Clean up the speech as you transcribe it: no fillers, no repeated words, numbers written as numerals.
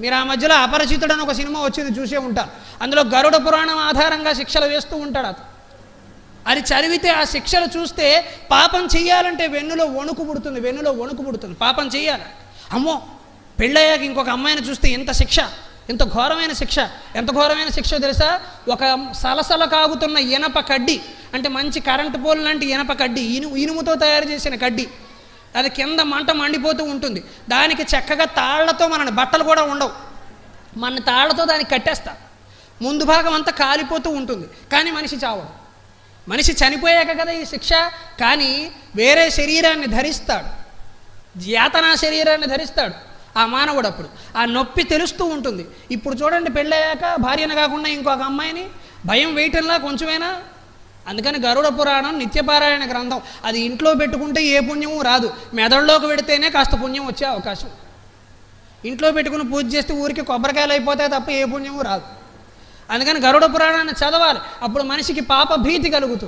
మీరు ఆ మధ్యలో అపరిచితుడు అని ఒక సినిమా వచ్చింది, చూసే ఉంటారు. అందులో గరుడ పురాణం ఆధారంగా శిక్షలు వేస్తూ ఉంటాడు అతను. అది చదివితే ఆ శిక్షలు చూస్తే పాపం చెయ్యాలంటే వెన్నులో వణుకు పుడుతుంది. పాపం చెయ్యాలి, అమ్మో పెళ్ళయ్యాక ఇంకొక అమ్మాయిని చూస్తే ఎంత శిక్ష, ఎంత ఘోరమైన శిక్ష తెలుసా? ఒక సలసల కాగుతున్న ఇనప కడ్డి, అంటే మంచి కరెంటు పోల్ లాంటి ఇనప కడ్డి, ఇనుముతో తయారు చేసిన కడ్డి, అది కింద మంట మండిపోతూ ఉంటుంది. దానికి చక్కగా తాళ్లతో, మన బట్టలు కూడా ఉండవు, మన తాళ్లతో దానికి కట్టేస్తారు. ముందు భాగం అంతా కాలిపోతూ ఉంటుంది, కానీ మనిషి చావడు. మనిషి చనిపోయాక కదా ఈ శిక్ష. కానీ వేరే శరీరాన్ని ధరిస్తాడు, యాతనా శరీరాన్ని ధరిస్తాడు ఆ మానవుడు. అప్పుడు ఆ నొప్పి తెలుస్తూ ఉంటుంది. ఇప్పుడు చూడండి, పెళ్ళయ్యాక భార్యను కాకుండా ఇంకొక అమ్మాయిని భయం వేయటంలా కొంచెమైనా. అందుకని గరుడ పురాణం నిత్యపారాయణ గ్రంథం. అది ఇంట్లో పెట్టుకుంటే ఏ పుణ్యము రాదు, మెదడులోకి పెడితేనే కాస్త పుణ్యం వచ్చే అవకాశం. ఇంట్లో పెట్టుకుని పూజ చేస్తే ఊరికి కొబ్బరికాయలు అయిపోతాయి తప్ప ఏ పుణ్యము రాదు. అందుకని గరుడ పురాణాన్ని చదవాలి. అప్పుడు మనిషికి పాప భీతి కలుగుతుంది.